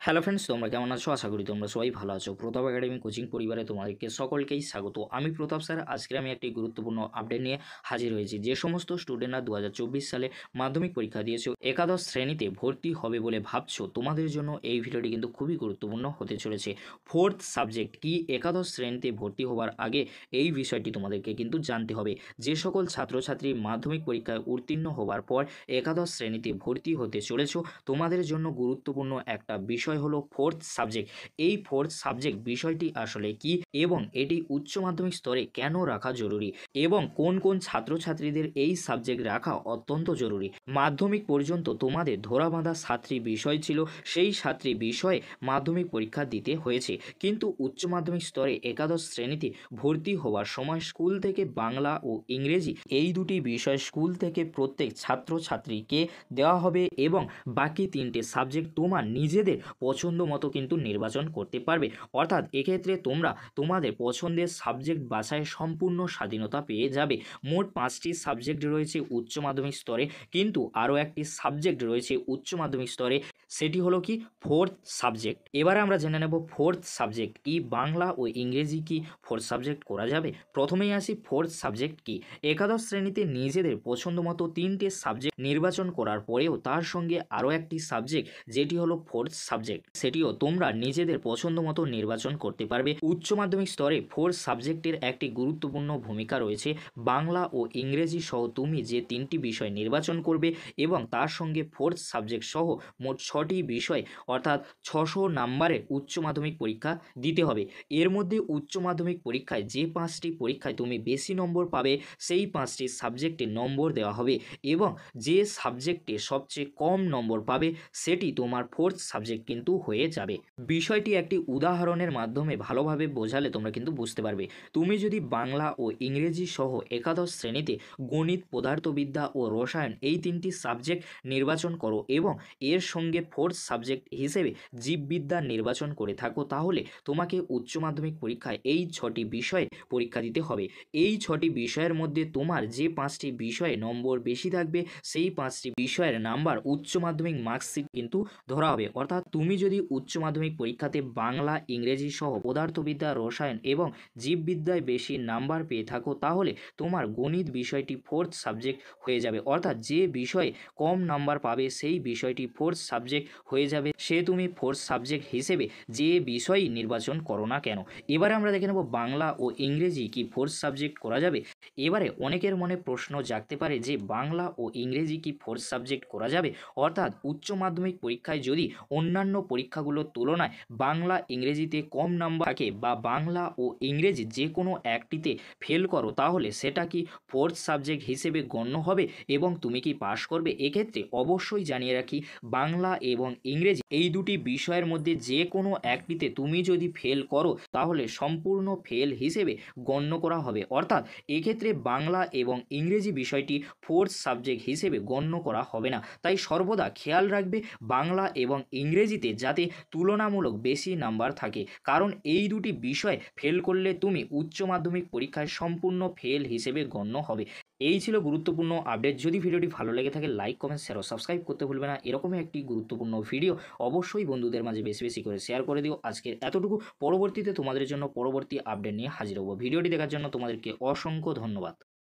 Hello friends, তোমরা কেমন আছো? আশা করি তোমরা সবাই ভালো আছো। প্রতাপ একাডেমি কোচিং পরিবারে তোমাদেরকে সকলকেই স্বাগত। আমি প্রতাপ স্যার। আজকে আমি একটি গুরুত্বপূর্ণ আপডেট নিয়ে হাজির হয়েছি। যে সমস্ত স্টুডেন্টরা 2024 সালে মাধ্যমিক পরীক্ষা দিয়েছো, একাদশ শ্রেণীতে ভর্তি হবে বলে ভাবছো, তোমাদের জন্য এই ভিডিওটি কিন্তু খুবই গুরুত্বপূর্ণ হতে চলেছে। ফোর্থ সাবজেক্ট কি, একাদশ শ্রেণীতে ভর্তি হওয়ার আগে এই বিষয়টি তোমাদেরকে কিন্তু জানতে হবে। যে সকল ছাত্রছাত্রী মাধ্যমিক পরীক্ষায় উত্তীর্ণ হওয়ার পর একাদশ শ্রেণীতে ভর্তি হতে চলেছো, তোমাদের জন্য গুরুত্বপূর্ণ একটা বিষয় হলো ফোর্থ সাবজেক্ট। এই ফোর্থ সাবজেক্ট বিষয়টি আসলে কি এবং এটি উচ্চ মাধ্যমিক স্তরে কেন রাখা জরুরি এবং কোন কোন ছাত্রছাত্রীদের এই সাবজেক্ট রাখা অত্যন্ত জরুরি। মাধ্যমিক পর্যন্ত তোমাদের ধরাবাঁধা 7টি বিষয় ছিল, সেই 7টি বিষয়ে মাধ্যমিক পরীক্ষা দিতে হয়েছে, কিন্তু উচ্চ মাধ্যমিক স্তরে একাদশ শ্রেণীতে ভর্তি হওয়ার সময় স্কুল থেকে বাংলা ও ইংরেজি এই দুটি বিষয় স্কুল থেকে প্রত্যেক ছাত্রছাত্রীকে দেওয়া হবে এবং বাকি 3টে সাবজেক্ট তোমার নিজেদের পছন্দ মতো কিন্তু নির্বাচন করতে পারবে। অর্থাৎ এক্ষেত্রে তোমরা তোমাদের পছন্দের সাবজেক্ট বাছাই সম্পূর্ণ স্বাধীনতা পেয়ে যাবে। মোট 5টি সাবজেক্ট রয়েছে উচ্চ মাধ্যমিক স্তরে, কিন্তু আরও একটি সাবজেক্ট রয়েছে উচ্চ মাধ্যমিক স্তরে, সেটি হলো কি ফোর্থ সাবজেক্ট। এবারে আমরা জেনে নেব ফোর্থ সাবজেক্ট কি, বাংলা ও ইংরেজি কি ফোর্থ সাবজেক্ট করা যাবে। প্রথমেই আসি ফোর্থ সাবজেক্ট কি। একাদশ শ্রেণীতে নিজেদের পছন্দ মতো 3টে সাবজেক্ট নির্বাচন করার পরেও তার সঙ্গে আরও একটি সাবজেক্ট যেটি হলো ফোর্থ সাবজেক্ট, সেটিও তোমরা নিজেদের পছন্দ মতো নির্বাচন করতে পারবে। উচ্চ মাধ্যমিক স্তরে ফোর্থ সাবজেক্টের একটি গুরুত্বপূর্ণ ভূমিকা রয়েছে। বাংলা ও ইংরেজি সহ তুমি যে 3টি বিষয় নির্বাচন করবে এবং তার সঙ্গে ফোর্থ সাবজেক্ট সহ মোট 6টি বিষয়, অর্থাৎ 600 নাম্বারের উচ্চ মাধ্যমিক পরীক্ষা দিতে হবে। এর মধ্যে উচ্চ মাধ্যমিক পরীক্ষায় যে 5টি পরীক্ষায় তুমি বেশি নম্বর পাবে সেই 5টি সাবজেক্টে নম্বর দেওয়া হবে এবং যে সাবজেক্টে সবচেয়ে কম নম্বর পাবে সেটি তোমার ফোর্থ সাবজেক্ট কিন্তু হয়ে যাবে। বিষয়টি একটি উদাহরণের মাধ্যমে ভালোভাবে বোঝালে তোমরা কিন্তু বুঝতে পারবে। তুমি যদি বাংলা ও ইংরেজি সহ একাদশ শ্রেণীতে গণিত, পদার্থবিদ্যা ও রসায়ন এই 3টি সাবজেক্ট নির্বাচন করো এবং এর সঙ্গে ফোর্থ সাবজেক্ট হিসেবে জীববিদ্যা নির্বাচন করে থাকো, তাহলে তোমাকে উচ্চ মাধ্যমিক পরীক্ষায় এই 6টি বিষয়ে পরীক্ষা দিতে হবে। এই 6টি বিষয়ের মধ্যে তোমার যে 5টি বিষয়ে নম্বর বেশি থাকবে সেই 5টি বিষয়ের নাম্বার উচ্চ মাধ্যমিক মার্কশিট কিন্তু ধরা হবে। অর্থাৎ তুমি যদি উচ্চ মাধ্যমিক পরীক্ষাতে বাংলা, ইংরেজি সহ পদার্থবিদ্যা, রসায়ন এবং জীববিদ্যায় বেশি নাম্বার পেয়ে থাকো, তাহলে তোমার গণিত বিষয়টি ফোর্থ সাবজেক্ট হয়ে যাবে। অর্থাৎ যে বিষয়ে কম নাম্বার পাবে সেই বিষয়টি ফোর্থ সাবজেক্ট হয়ে যাবে, সে তুমি ফোর্থ সাবজেক্ট হিসেবে যে বিষয়ই নির্বাচন করো না কেন। এবারে আমরা দেখে নেব বাংলা ও ইংরেজি কি ফোর্থ সাবজেক্ট করা যাবে। এবারে অনেকের মনে প্রশ্ন জাগতে পারে যে বাংলা ও ইংরেজি কি ফোর্থ সাবজেক্ট করা যাবে। অর্থাৎ উচ্চ মাধ্যমিক পরীক্ষায় যদি অন্যান্য পরীক্ষাগুলোর তুলনায় বাংলা ইংরেজিতে কম নাম্বার থাকে বা বাংলা ও ইংরেজি যে কোনো একটিতে ফেল করো, তাহলে সেটা কি ফোর্থ সাবজেক্ট হিসেবে গণ্য হবে এবং তুমি কি পাশ করবে। এক্ষেত্রে অবশ্যই জানিয়ে রাখি, বাংলা এবং ইংরেজি এই দুটি বিষয়ের মধ্যে যে কোনো একটিতে তুমি যদি ফেল করো তাহলে সম্পূর্ণ ফেল হিসেবে গণ্য করা হবে। অর্থাৎ এক্ষেত্রে বাংলা এবং ইংরেজি বিষয়টি ফোর্থ সাবজেক্ট হিসেবে গণ্য করা হবে না। তাই সর্বদা খেয়াল রাখবে বাংলা এবং ইংরেজিতে যাতে তুলনামূলক বেশি নাম্বার থাকে, কারণ এই দুটি বিষয় ফেল করলে তুমি উচ্চ মাধ্যমিক পরীক্ষায় সম্পূর্ণ ফেল হিসেবে গণ্য হবে। এই ছিল গুরুত্বপূর্ণ আপডেট। যদি ভিডিওটি ভালো লেগে থাকে লাইক, কমেন্ট, শেয়ার ও সাবস্ক্রাইব করতে ভুলবে না। এরকমই একটি গুরুত্বপূর্ণ ভিডিও অবশ্যই বন্ধুদের মাঝে বেশি বেশি করে শেয়ার করে দিও। আজকের এতটুকু, পরবর্তীতে তোমাদের জন্য পরবর্তী আপডেট নিয়ে হাজির হব। ভিডিওটি দেখার জন্য তোমাদেরকে অসংখ্য ধন্যবাদ।